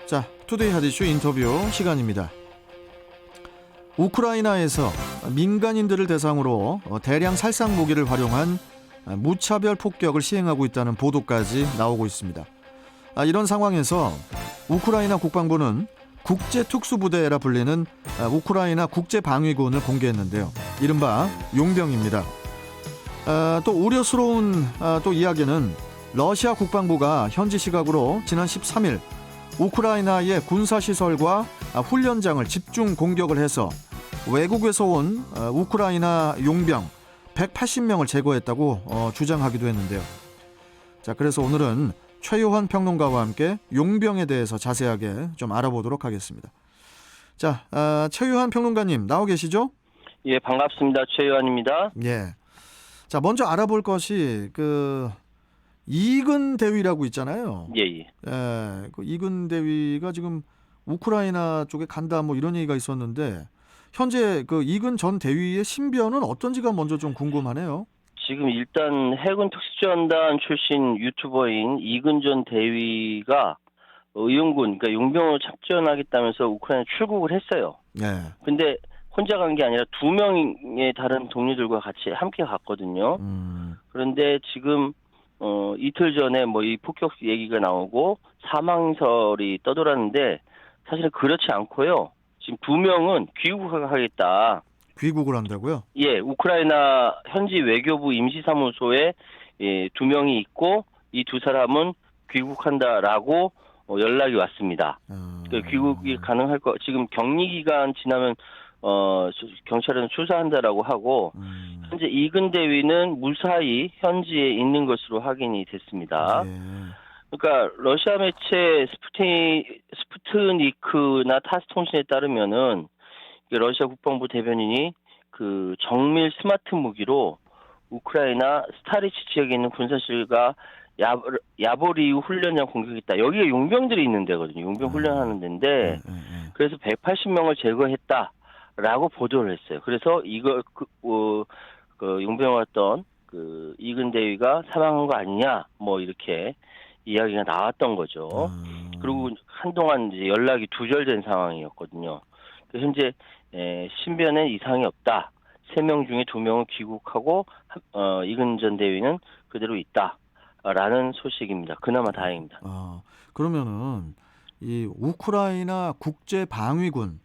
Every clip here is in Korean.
자, 투데이 하디슈 인터뷰 시간입니다. 우크라이나에서 민간인들을 대상으로 대량 살상 무기를 활용한 무차별 폭격을 시행하고 있다는 보도까지 나오고 있습니다. 이런 상황에서 우크라이나 국방부는 국제특수부대라 불리는 우크라이나 국제방위군을 공개했는데요. 이른바 용병입니다. 또 우려스러운 또 이야기는 러시아 국방부가 현지 시각으로 지난 13일 우크라이나의 군사시설과 훈련장을 집중 공격을 해서 외국에서 온 우크라이나 용병 180명을 제거했다고 주장하기도 했는데요. 자, 그래서 오늘은 최요한 평론가와 함께 용병에 대해서 자세하게 좀 알아보도록 하겠습니다. 자, 최요한 평론가님 나오 계시죠? 예, 반갑습니다. 최요한입니다. 예. 자, 먼저 알아볼 것이 이근 대위라고 있잖아요. 예. 예, 그 이근 대위가 지금 우크라이나 쪽에 간다 뭐 이런 얘기가 있었는데 현재 그 이근 전 대위의 신변은 어떤지가 먼저 좀 궁금하네요. 지금 일단 해군 특수지원단 출신 유튜버인 이근 전 대위가 의용군, 그러니까 용병으로 참전하겠다면서 우크라이나 출국을 했어요. 예. 근데 혼자 간 게 아니라 2명의 다른 동료들과 같이 함께 갔거든요. 그런데 지금 이틀 전에 뭐 이 폭격 얘기가 나오고 사망설이 떠돌았는데 사실은 그렇지 않고요. 지금 2명은 귀국하겠다. 귀국을 한다고요? 예, 우크라이나 현지 외교부 임시사무소에 2명이 있고 이 2사람은 귀국한다라고 연락이 왔습니다. 귀국이 가능할 거. 지금 격리 기간 지나면 경찰은 수사한다라고 하고 현재 이근 대위는 무사히 현지에 있는 것으로 확인이 됐습니다. 예. 그러니까 러시아 매체 스푸트니크나 타스 통신에 따르면은 러시아 국방부 대변인이 그 정밀 스마트 무기로 우크라이나 스타리치 지역에 있는 군사실과 야보리우 훈련장 공격했다. 여기에 용병들이 있는 데거든요. 용병 훈련하는 데인데 그래서 180명을 제거했다라고 보도를 했어요. 그래서 이거 용병을 했던 그 이근 대위가 사망한 거 아니냐 뭐 이렇게 이야기가 나왔던 거죠. 그리고 한동안 이제 연락이 두절된 상황이었거든요. 현재 신변에 이상이 없다. 3명 중에 2명은 귀국하고 이근 전 대위는 그대로 있다라는 소식입니다. 그나마 다행입니다. 그러면은 이 우크라이나 국제방위군,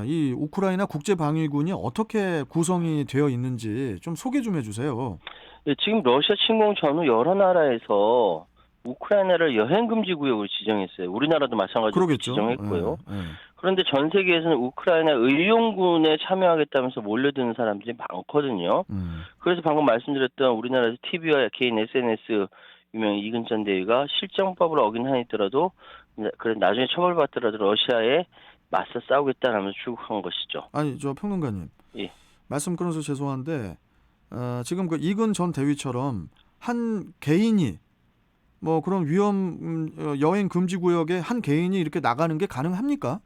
이 우크라이나 국제방위군이 어떻게 구성이 되어 있는지 좀 소개 좀 해주세요. 네, 지금 러시아 침공 전후 여러 나라에서 우크라이나를 여행금지 구역으로 지정했어요. 우리나라도 마찬가지로 그러겠죠. 지정했고요. 그런데 전 세계에서는 우크라이나 의용군에 참여하겠다면서 몰려드는 사람들이 많거든요. 그래서 방금 말씀드렸던 우리나라에서 TV와 개인 SNS 유명 이근 전 대위가 실정법을 어긴 한이 있더라도 그래 나중에 처벌받더라도 러시아에 맞서 싸우겠다라면서 출국한 것이죠. 아니, 저 평론가님. 예. 말씀 끊어서 죄송한데 지금 그 이근 전 대위처럼 한 개인이 뭐 그런 여행 금지 구역에 한 개인이 이렇게 나가는 게 가능합니까?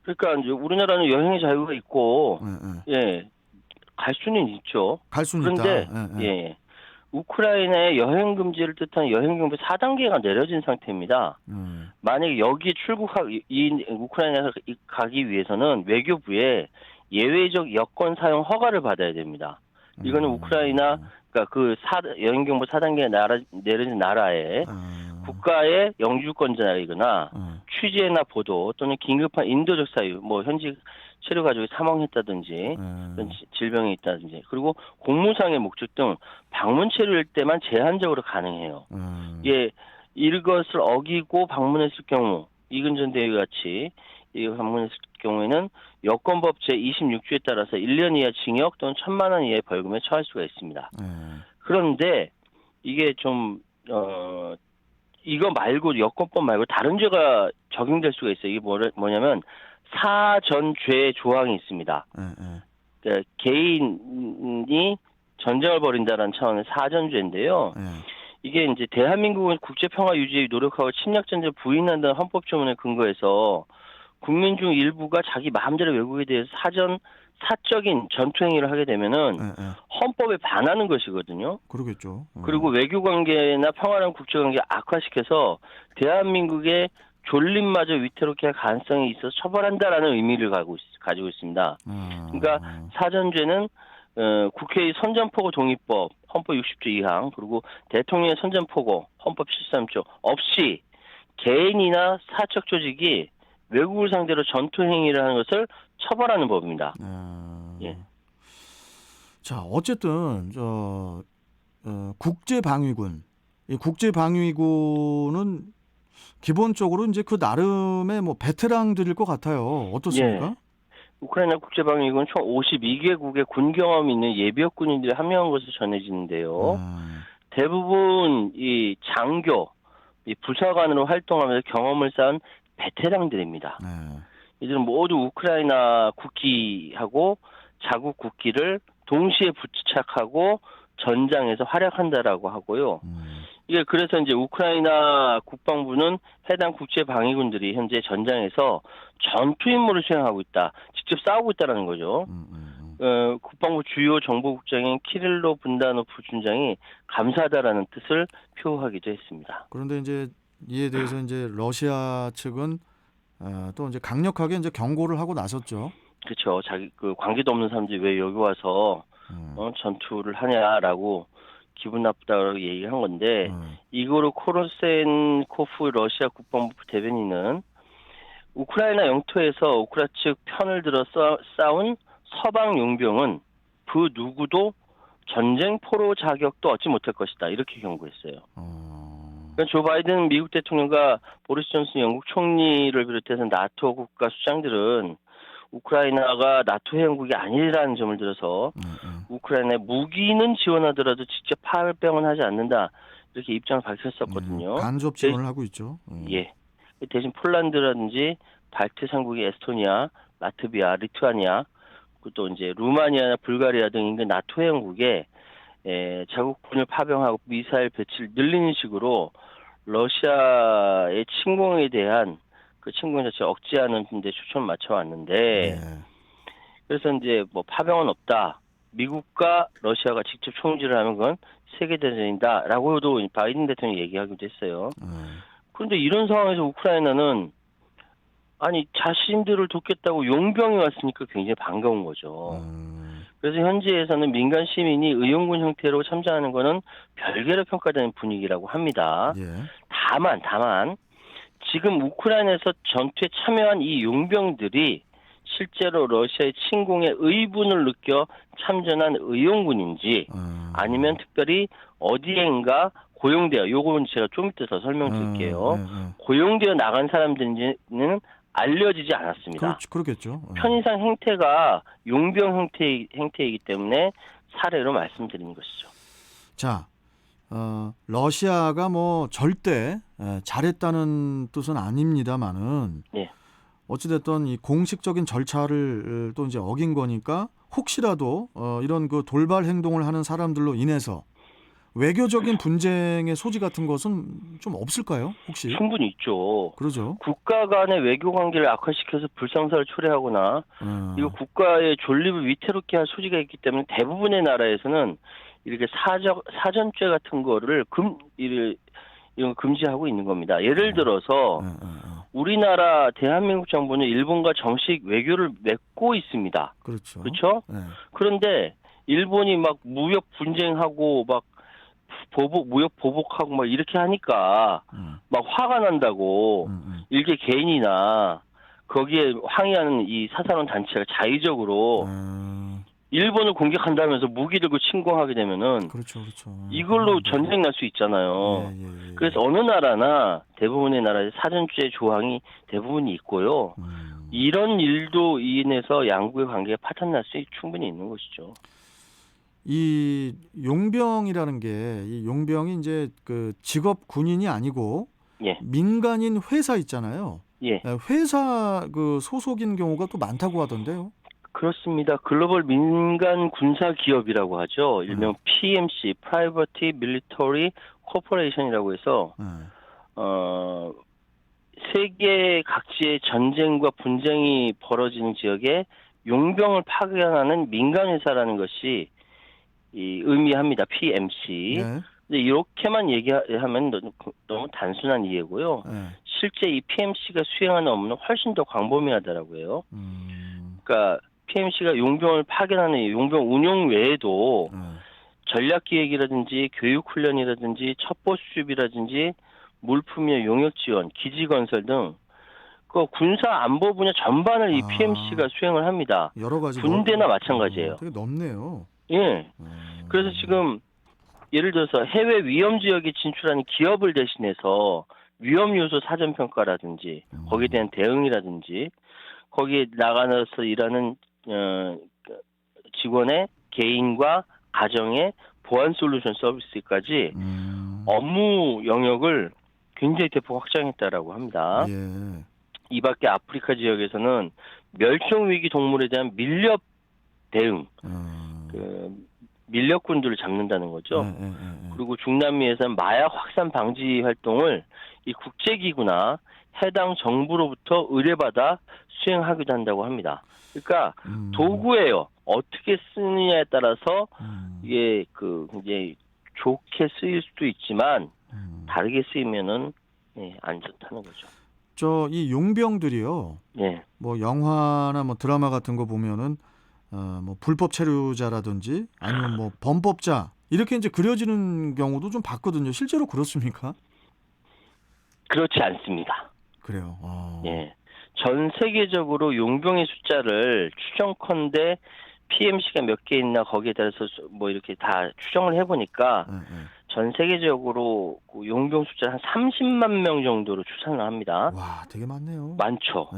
그러니까 이제 우리나라는 여행의 자유가 있고 예, 갈 수는 있죠. 갈 수는 그런데 있다. 예, 우크라이나의 여행 금지를 뜻하는 여행 경보 4단계가 내려진 상태입니다. 만약에 여기 이 우크라이나에 가기 위해서는 외교부에 예외적 여권 사용 허가를 받아야 됩니다. 이거는 우크라이나 그러니까 여행 경보 4단계 내려진 나라에 국가의 영주권자이거나 취재나 보도 또는 긴급한 인도적 사유, 뭐 현지 체류 가족이 사망했다든지 그런 질병이 있다든지 그리고 공무상의 목적 등 방문 체류일 때만 제한적으로 가능해요. 예, 이것을 어기고 방문했을 경우 이근 전 대위 같이 방문했을 경우에는 여권법 제26조에 따라서 1년 이하 징역 또는 1,000만 원 이하의 벌금에 처할 수가 있습니다. 그런데 이게 좀 이거 말고 여권법 말고 다른 죄가 적용될 수가 있어요. 이게 뭐냐면 사전죄 조항이 있습니다. 그러니까 개인이 전쟁을 벌인다라는 차원의 사전죄인데요. 이게 이제 대한민국은 국제평화 유지에 노력하고 침략전쟁을 부인한다는 헌법조문에 근거해서 국민 중 일부가 자기 마음대로 외국에 대해서 사적인 전투행위를 하게 되면은 헌법에 반하는 것이거든요. 그러겠죠. 그리고 외교관계나 평화랑 국제관계 악화시켜서 대한민국의 존립마저 위태롭게 할 가능성이 있어서 처벌한다라는 의미를 가지고 있습니다. 그러니까 사전죄는 국회의 선전포고 동의법 헌법 60조 2항 그리고 대통령의 선전포고 헌법 73조 없이 개인이나 사적 조직이 외국을 상대로 전투 행위를 하는 것을 처벌하는 법입니다. 예. 자, 어쨌든 국제방위군, 이 국제방위군은 기본적으로 이제 그 나름의 뭐 베테랑들일 것 같아요. 어떻습니까? 예. 우크라이나 국제방위군 총 52개국의 군 경험이 있는 예비역 군인들이 합류한 것으로 전해지는데요. 대부분 이 장교, 이 부사관으로 활동하면서 경험을 쌓은 베테랑들입니다. 이들은 모두 우크라이나 국기하고 자국 국기를 동시에 부착하고 전장에서 활약한다라고 하고요. 이게 그래서 이제 우크라이나 국방부는 해당 국제방위군들이 현재 전장에서 전투 임무를 수행하고 있다, 직접 싸우고 있다라는 거죠. 국방부 주요 정보국장인 키릴로 분다노프 준장이 감사하다라는 뜻을 표하기도 했습니다. 그런데 이제 이에 대해서 이제 러시아 측은 또 이제 강력하게 이제 경고를 하고 나섰죠. 그렇죠. 자기 그 관계도 없는 사람들이 왜 여기 와서 전투를 하냐라고 기분 나쁘다고 얘기한 건데 이고르 코로센코프 러시아 국방부 대변인은 우크라이나 영토에서 우크라 측 편을 들어 싸운 서방 용병은 그 누구도 전쟁 포로 자격도 얻지 못할 것이다. 이렇게 경고했어요. 그러니까 조 바이든 미국 대통령과 보리스 존슨 영국 총리를 비롯해서 나토 국가 수장들은 우크라이나가 나토 회원국이 아니라는 점을 들어서 우크라이나에 무기는 지원하더라도 직접 파병은 하지 않는다. 이렇게 입장을 밝혔었거든요. 간접 지원을 하고 있죠. 예. 대신 폴란드라든지 발트 삼국의 에스토니아, 라트비아, 리투아니아, 그리고 또 이제 루마니아나 불가리아 등 인근 나토 회원국에 자국군을 파병하고 미사일 배치를 늘리는 식으로 러시아의 침공에 대한 그 침공 자체 억제하는 데 초점을 맞춰왔는데 그래서 이제 뭐 파병은 없다. 미국과 러시아가 직접 총질을 하면 그건 세계대전이다라고도 바이든 대통령이 얘기하기도 했어요. 그런데 이런 상황에서 우크라이나는 아니 자신들을 돕겠다고 용병이 왔으니까 굉장히 반가운 거죠. 그래서 현지에서는 민간 시민이 의용군 형태로 참전하는 것은 별개로 평가되는 분위기라고 합니다. 다만 지금 우크라이나에서 전투에 참여한 이 용병들이 실제로 러시아의 침공에 의분을 느껴 참전한 의용군인지 아니면 특별히 어디엔가 고용되어, 요거는 제가 좀 이따 더 설명드릴게요. 고용되어 나간 사람들인지는 알려지지 않았습니다. 그렇겠죠. 편의상 행태가 용병 행태이기 때문에 사례로 말씀드리는 것이죠. 자, 러시아가 뭐 절대 잘했다는 뜻은 아닙니다만은 어찌됐든 이 공식적인 절차를 또 이제 어긴 거니까 혹시라도 이런 그 돌발 행동을 하는 사람들로 인해서 외교적인 분쟁의 소지 같은 것은 좀 없을까요? 혹시? 충분히 있죠. 그러죠. 국가 간의 외교 관계를 악화시켜서 불상사를 초래하거나 이거 국가의 존립을 위태롭게 할 소지가 있기 때문에 대부분의 나라에서는 이렇게 사전죄 같은 거를 이런 금지하고 있는 겁니다. 예를 들어서 우리나라 대한민국 정부는 일본과 정식 외교를 맺고 있습니다. 그렇죠. 그런데 일본이 막 무역 분쟁하고 막 무역 보복하고 막 이렇게 하니까 막 화가 난다고 일개 개인이나 거기에 항의하는 이 사사로운 단체가 자의적으로 일본을 공격한다면서 무기 들고 침공하게 되면은 그렇죠. 이걸로 전쟁 날 수 있잖아요. 그래서 어느 나라나 대부분의 나라에 사전죄 조항이 대부분이 있고요. 이런 일도 인해서 양국의 관계가 파탄날 수 충분히 있는 것이죠. 이 용병이라는 게 이 용병이 이제 그 직업 군인이 아니고 민간인 회사 있잖아요. 회사 그 소속인 경우가 또 많다고 하던데요. 그렇습니다. 글로벌 민간 군사 기업이라고 하죠. 일명 PMC, Private Military Corporation이라고 해서 세계 각지의 전쟁과 분쟁이 벌어지는 지역에 용병을 파견하는 민간 회사라는 것이 의미합니다. PMC. 근데 이렇게만 얘기하면 너무 단순한 이해고요. 실제 이 PMC가 수행하는 업무는 훨씬 더 광범위하더라고요. 그러니까 PMC가 용병을 파견하는 용병 운용 외에도 전략기획이라든지 교육훈련이라든지 첩보수집이라든지 물품이나 용역 지원, 기지건설 등 그 군사 안보 분야 전반을 이 PMC가 수행을 합니다. 여러 가지 군대나 마찬가지예요. 되게 넓네요. 예. 그래서 지금 예를 들어서 해외 위험 지역에 진출하는 기업을 대신해서 위험 요소 사전 평가라든지 거기에 대한 대응이라든지 거기에 나가서 일하는 직원의 개인과 가정의 보안 솔루션 서비스까지 업무 영역을 굉장히 대폭 확장했다라고 합니다. 예. 이 밖에 아프리카 지역에서는 멸종 위기 동물에 대한 밀렵 대응, 밀렵꾼들을 잡는다는 거죠. 그리고 중남미에서는 마약 확산 방지 활동을 이 국제기구나 해당 정부로부터 의뢰받아 수행하기도 한다고 합니다. 그러니까 도구예요. 어떻게 쓰느냐에 따라서 이게 이제 좋게 쓰일 수도 있지만 다르게 쓰이면은 안 좋다는 거죠. 이 용병들이요. 예. 뭐 영화나 뭐 드라마 같은 거 보면은 뭐 불법 체류자라든지 아니면 뭐 범법자 이렇게 이제 그려지는 경우도 좀 봤거든요. 실제로 그렇습니까? 그렇지 않습니다. 그래요. 예. 전 세계적으로 용병의 숫자를 추정컨대 PMC가 몇 개 있나 거기에 따라서 뭐 이렇게 다 추정을 해보니까 전 세계적으로 그 용병 숫자 한 30만 명 정도로 추산을 합니다. 와, 되게 많네요. 많죠.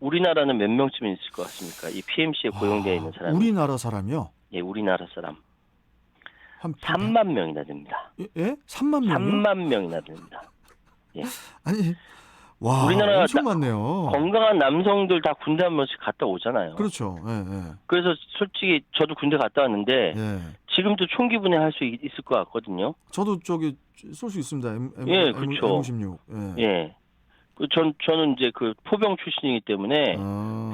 우리나라는 몇 명쯤 있을 것 같습니까? 이 PMC에 고용되어 있는 사람이. 우리나라 사람이요? 예, 우리나라 사람. 한 3만 명이나 됩니다. 예? 3만 명이요? 3만 명이나 됩니다. 예. 아니, 와, 우리나라 엄청 많네요. 건강한 남성들 다 군대 한 번씩 갔다 오잖아요. 그렇죠. 예. 그래서 솔직히 저도 군대 갔다 왔는데 지금도 총기 분해할 수 있을 것 같거든요. 저도 쏠 수 있습니다. 예, 그렇죠. M56. 예. 저는 이제 그 포병 출신이기 때문에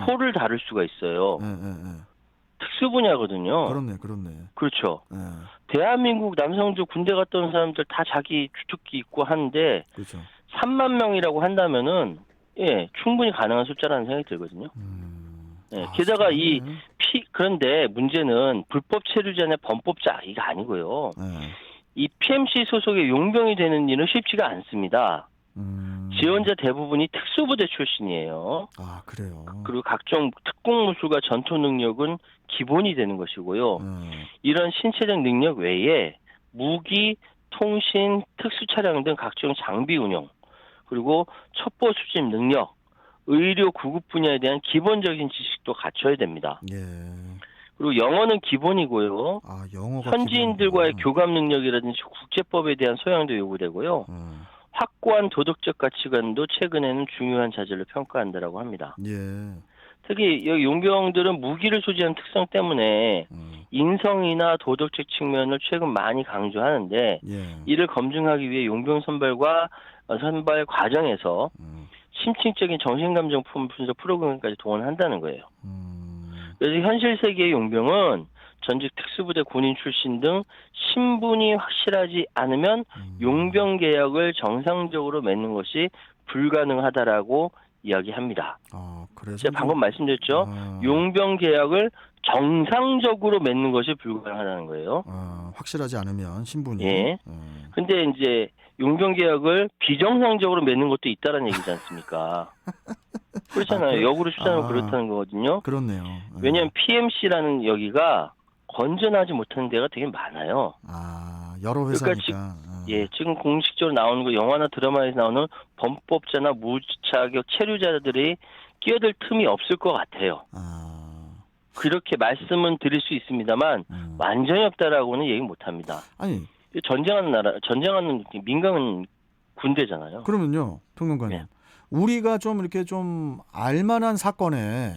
포를 다룰 수가 있어요. 특수 분야거든요. 그렇네. 그렇죠. 대한민국 남성들 군대 갔다 온 사람들 다 자기 주특기 있고 하는데 그렇죠. 3만 명이라고 한다면은 충분히 가능한 숫자라는 생각이 들거든요. 게다가 그런데 문제는 불법 체류자냐 범법자 이게 아니고요. 이 PMC 소속의 용병이 되는 일은 쉽지가 않습니다. 지원자 대부분이 특수부대 출신이에요. 아, 그래요. 그리고 각종 특공무술과 전투 능력은 기본이 되는 것이고요. 이런 신체적 능력 외에 무기, 통신, 특수 차량 등 각종 장비 운용, 그리고 첩보 수집 능력, 의료 구급 분야에 대한 기본적인 지식도 갖춰야 됩니다. 예. 그리고 영어는 기본이고요. 영어가 현지인들과의 교감 능력이라든지 국제법에 대한 소양도 요구되고요. 확고한 도덕적 가치관도 최근에는 중요한 자질로 평가한다라고 합니다. 예. 특히 여기 용병들은 무기를 소지하는 특성 때문에 인성이나 도덕적 측면을 최근 많이 강조하는데 이를 검증하기 위해 용병 선발 과정에서 심층적인 정신감정 분석 프로그램까지 동원한다는 거예요. 그래서 현실 세계의 용병은 전직 특수부대 군인 출신 등 신분이 확실하지 않으면 용병 계약을 정상적으로 맺는 것이 불가능하다라고 이야기합니다. 그래서 제가 방금 말씀드렸죠. 용병 계약을 정상적으로 맺는 것이 불가능하다는 거예요. 확실하지 않으면 신분이. 예. 근데 이제 용병 계약을 비정상적으로 맺는 것도 있다는 얘기지 않습니까? 그렇잖아요. 역으로 추산하면 그렇다는 거거든요. 그렇네요. 왜냐하면 PMC라는 여기가 건전하지 못하는 데가 되게 많아요. 여러 회사니까. 지금 공식적으로 나오는 거 영화나 드라마에서 나오는 범법자나 무자격 체류자들이 끼어들 틈이 없을 것 같아요. 그렇게 말씀은 드릴 수 있습니다만 완전히 없다라고는 얘기 못합니다. 아니, 전쟁하는 민간 군대잖아요. 그러면요, 평론가님, 우리가 좀 이렇게 좀 알만한 사건에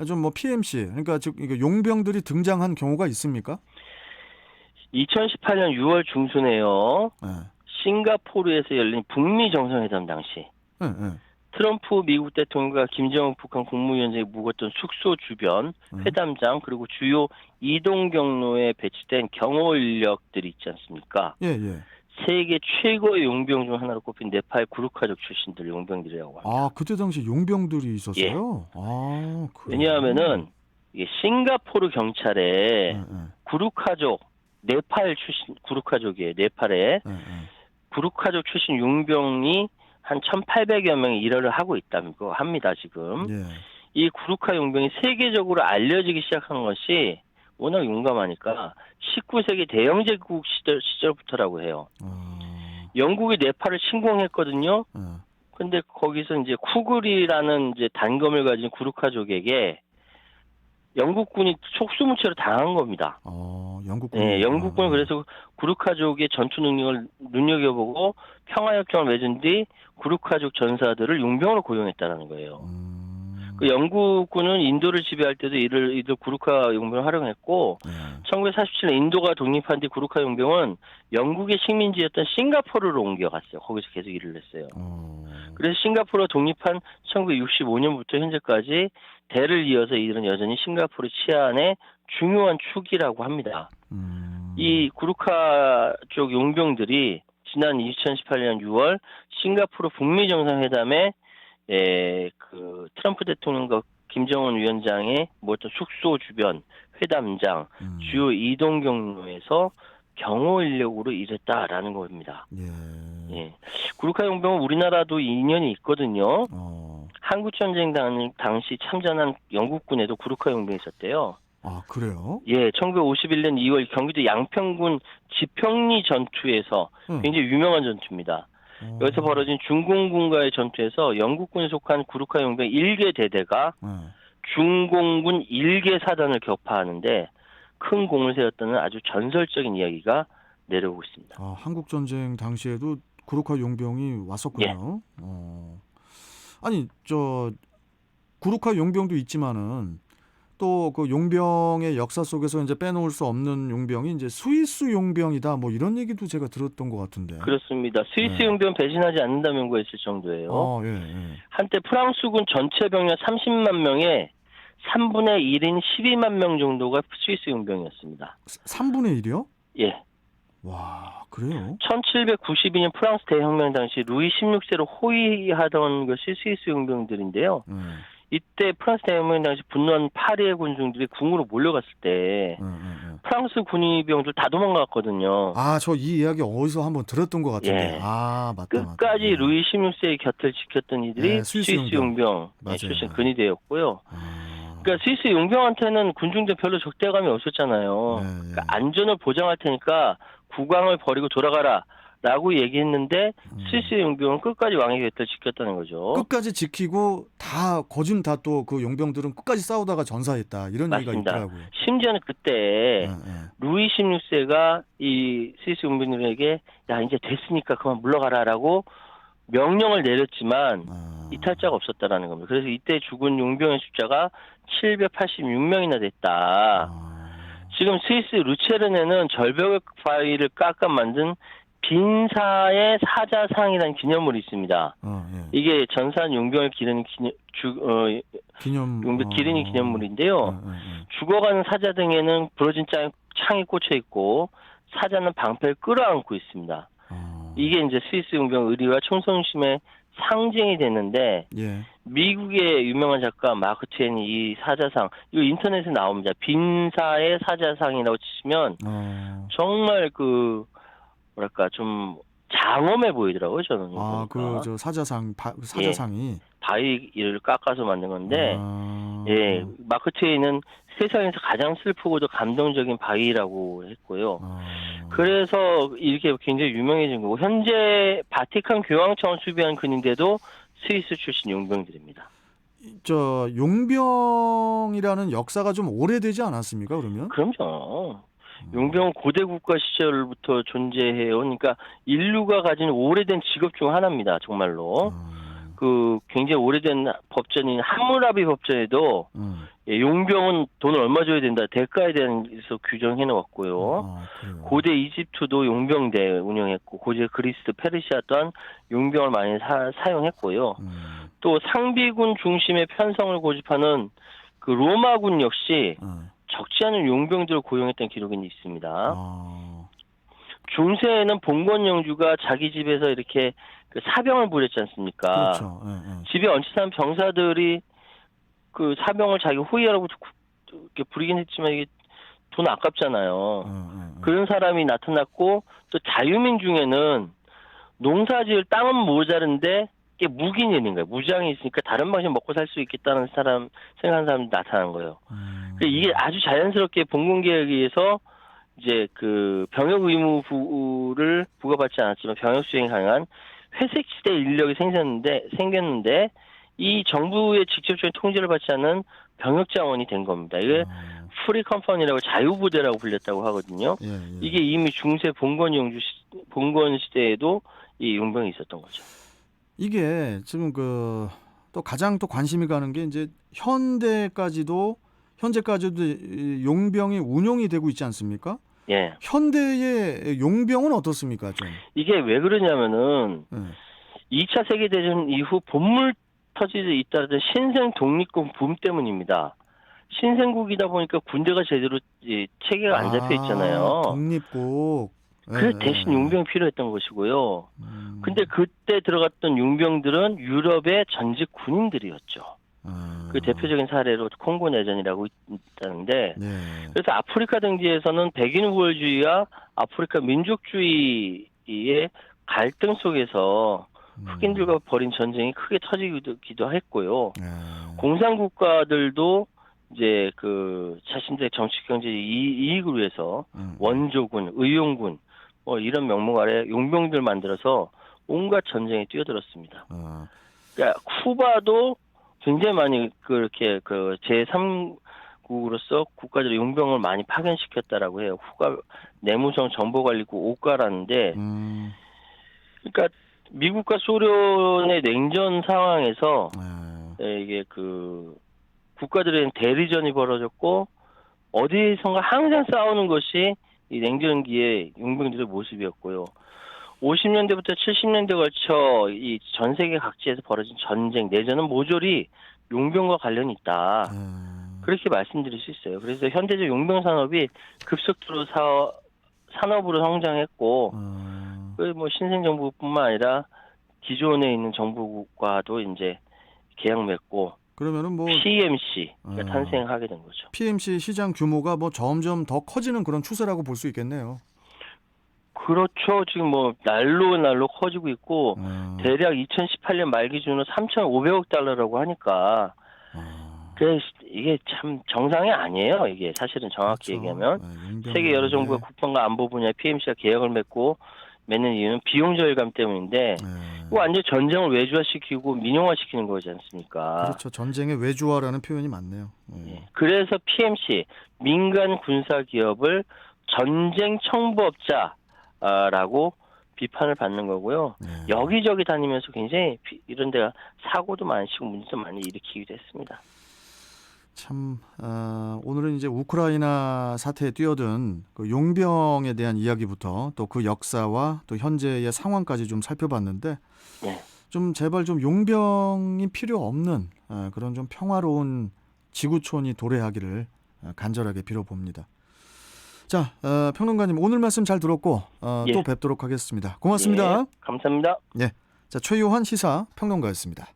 좀 뭐 PMC, 그러니까 즉 용병들이 등장한 경우가 있습니까? 2018년 6월 중순에요. 싱가포르에서 열린 북미 정상회담 당시 트럼프 미국 대통령과 김정은 북한 국무위원장이 묵었던 숙소 주변 회담장 그리고 주요 이동 경로에 배치된 경호 인력들이 있지 않습니까? 세계 최고의 용병 중 하나로 꼽힌 네팔 구르카족 출신들 용병들이라고 합니다. 아, 그때 당시 용병들이 예. 있었어요? 아, 그래요? 왜냐하면은 이게 싱가포르 경찰에 예, 예, 구르카족 네팔 출신 구르카족이에요. 네팔에 예, 예. 구르카족 출신 용병이 한 1,800여 명이 일을 하고 있다고 합니다. 지금 예. 이 구르카 용병이 세계적으로 알려지기 시작한 것이 워낙 용감하니까 19세기 대영 제국 시절부터라고 해요. 영국이 네팔을 침공했거든요. 예. 근데 거기서 이제 쿠글이라는 이제 단검을 가진 구르카족에게 영국군이 속수무책으로 당한 겁니다. 영국군이. 네, 영국군은 그래서 구르카족의 전투 능력을 눈여겨보고 평화협정을 맺은 뒤 구르카족 전사들을 용병으로 고용했다는 거예요. 그 영국군은 인도를 지배할 때도 이들 구르카 용병을 활용했고, 예. 1947년 인도가 독립한 뒤 구르카 용병은 영국의 식민지였던 싱가포르로 옮겨갔어요. 거기서 계속 일을 했어요. 그래서 싱가포르가 독립한 1965년부터 현재까지 대를 이어서 이들은 여전히 싱가포르 치안의 중요한 축이라고 합니다. 이 구르카 쪽 용병들이 지난 2018년 6월 싱가포르 북미 정상회담에 그 트럼프 대통령과 김정은 위원장의 모였던 숙소 주변 회담장 주요 이동 경로에서 경호 인력으로 일했다라는 겁니다. 예. 구르카 용병은 우리나라도 인연이 있거든요. 한국전쟁 당시 참전한 영국군에도 구르카 용병이 있었대요. 아, 그래요? 예, 1951년 2월 경기도 양평군 지평리 전투에서 굉장히 유명한 전투입니다. 여기서 벌어진 중공군과의 전투에서 영국군에 속한 구르카 용병 1개 대대가 중공군 1개 사단을 격파하는데 큰 공을 세웠다는 아주 전설적인 이야기가 내려오고 있습니다. 아, 한국전쟁 당시에도 구르카 용병이 왔었군요. 예. 아니, 구르카 용병도 있지만은 또 그 용병의 역사 속에서 이제 빼놓을 수 없는 용병이 이제 스위스 용병이다, 뭐 이런 얘기도 제가 들었던 것 같은데. 그렇습니다. 스위스 예. 용병 배신하지 않는다 명구가 있을 정도예요. 예, 예. 한때 프랑스군 전체 병력 30만 명에 3분의 1인 12만 명 정도가 스위스 용병이었습니다. 3분의 1이요? 예. 와, 그래요? 1792년 프랑스 대혁명 당시 루이 16세로 호위하던 것이 스위스 용병들인데요. 이때 프랑스 대혁명 당시 분노한 파리의 군중들이 궁으로 몰려갔을 때 프랑스 군의병들 다 도망갔거든요. 아, 저 이 이야기 어디서 한번 들었던 것 같은데. 예. 아, 맞다. 끝까지 맞다. 루이 16세의 곁을 지켰던 이들이 네, 스위스 스위스 용병 맞아요. 출신 근위대였고요. 아, 그러니까 스위스 용병한테는 군중들 별로 적대감이 없었잖아요. 네, 그러니까 안전을 보장할 테니까 국왕을 버리고 돌아가라 라고 얘기했는데 스위스 용병은 끝까지 왕의 곁을 지켰다는 거죠. 끝까지 지키고 다 거진 다 또 그 용병들은 끝까지 싸우다가 전사했다, 이런 얘기가 맞습니다. 있더라고요. 심지어는 그때 루이 16세가 이 스위스 용병들에게 야 이제 됐으니까 그만 물러가라라고 명령을 내렸지만 이탈자가 없었다라는 겁니다. 그래서 이때 죽은 용병의 숫자가 786명이나 됐다. 지금 스위스 루체른에는 절벽 바위를 깎아 만든 빈사의 사자상이라는 기념물이 있습니다. 예. 이게 전사한 용병을 기리는 용병 기리는 기념물인데요. 죽어가는 사자 등에는 부러진 창이 꽂혀 있고 사자는 방패를 끌어안고 있습니다. 이게 이제 스위스 용병 의리와 충성심의 상징이 됐는데 예. 미국의 유명한 작가 마크 트웬이 이 사자상 이거 인터넷에 나옵니다. 빈사의 사자상이라고 치시면 정말 그 뭐랄까 좀 장엄해 보이더라고요 저는. 아, 그 저 사자상이 바위를 깎아서 만든 건데 예 마크 트웨이는 세상에서 가장 슬프고도 감동적인 바위라고 했고요. 그래서 이렇게 굉장히 유명해진 거고 현재 바티칸 교황청을 수비한 근인데도 스위스 출신 용병들입니다. 저 용병이라는 역사가 좀 오래되지 않았습니까, 그러면? 그럼요. 용병은 고대 국가 시절부터 존재해요. 그러니까 인류가 가진 오래된 직업 중 하나입니다. 정말로. 그 굉장히 오래된 법전인 함무라비 법전에도 용병은 돈을 얼마 줘야 된다. 대가에 대해서 규정해 놓았고요. 고대 이집트도 용병대 운영했고 고대 그리스, 페르시아 또한 용병을 많이 사용했고요. 또 상비군 중심의 편성을 고집하는 그 로마군 역시 적지 않은 용병들을 고용했던 기록이 있습니다. 중세에는 봉건 영주가 자기 집에서 이렇게 그 사병을 부렸지 않습니까? 그렇죠. 집에 얹혀 사는 병사들이 그 사병을 자기 후위하라고 이렇게 부리긴 했지만 이게 돈 아깝잖아요. 그런 사람이 나타났고 또 자유민 중에는 농사지을 땅은 모자른데 이게 무기인인 거예요. 무장이 있으니까 다른 방식 먹고 살 수 있겠다는 사람 생각하는 사람이 나타난 거예요. 이게 아주 자연스럽게 봉건개혁에 의해서 이제 그 병역 의무부를 부과받지 않았지만 병역 수행이 가능한 회색 시대 인력이 생겼는데 이 정부의 직접적인 통제를 받지 않는 병역 자원이 된 겁니다. 이게 프리 컴퍼니라고 자유부대라고 불렸다고 하거든요. 이게 이미 중세 봉건 시대에도 이 용병이 있었던 거죠. 이게 지금 또 가장 또 관심이 가는 게 이제 현재까지도 이 용병이 운용이 되고 있지 않습니까? 예. 현대의 용병은 어떻습니까, 좀? 이게 왜 그러냐면은 2차 세계대전 이후 본물 터지에 잇따르던 신생 독립군 붐 때문입니다. 신생국이다 보니까 군대가 제대로 체계가 안 잡혀 있잖아요. 독립국. 그래서 대신 용병이 필요했던 것이고요. 근데 그때 들어갔던 용병들은 유럽의 전직 군인들이었죠. 그 대표적인 사례로 콩고 내전이라고 있다는데, 그래서 아프리카 등지에서는 백인 우월주의와 아프리카 민족주의의 갈등 속에서 흑인들과 벌인 전쟁이 크게 터지기도 했고요. 공산국가들도 이제 그 자신들의 정치 경제 이익을 위해서 원조군, 의용군 뭐 이런 명목 아래 용병들 만들어서 온갖 전쟁에 뛰어들었습니다. 그러니까 쿠바도 굉장히 많이 그렇게 그 제3국으로서 국가적으로 용병을 많이 파견시켰다라고 해요. 내무성 정보관리국 오가라는데, 그러니까 미국과 소련의 냉전 상황에서 이게 그 국가들의 대리전이 벌어졌고 어디선가 항상 싸우는 것이 이 냉전기의 용병들의 모습이었고요. 50년대부터 70년대 걸쳐 이 전 세계 각지에서 벌어진 전쟁, 내전은 모조리 용병과 관련이 있다. 그렇게 말씀드릴 수 있어요. 그래서 현대적 용병 산업이 급속도로 산업으로 성장했고, 뭐 신생 정부뿐만 아니라 기존에 있는 정부과도 이제 계약 맺고, 그러면은 뭐 PMC가 탄생하게 된 거죠. PMC 시장 규모가 뭐 점점 더 커지는 그런 추세라고 볼 수 있겠네요. 그렇죠. 지금 뭐 날로 커지고 있고 대략 2018년 말 기준으로 3,500억 달러라고 하니까 그래서 이게 참 정상이 아니에요. 이게 사실은 정확히 얘기하면 세계 여러 정부가 국방과 안보 분야에 PMC가 계약을 맺는 이유는 비용 절감 때문인데 완전 전쟁을 외주화시키고 민영화시키는 거지 않습니까? 그렇죠. 전쟁의 외주화라는 표현이 맞네요. 그래서 PMC 민간 군사 기업을 전쟁 청부업자라고 비판을 받는 거고요. 여기저기 다니면서 굉장히 이런 데가 사고도 많으시고 문제도 많이 일으키기도 했습니다. 참 오늘은 이제 우크라이나 사태에 뛰어든 그 용병에 대한 이야기부터 또 그 역사와 또 현재의 상황까지 좀 살펴봤는데 좀 제발 좀 용병이 필요 없는 그런 좀 평화로운 지구촌이 도래하기를 간절하게 빌어봅니다. 자, 평론가님 오늘 말씀 잘 들었고 또 뵙도록 하겠습니다. 고맙습니다. 감사합니다. 자, 최요한 시사 평론가였습니다.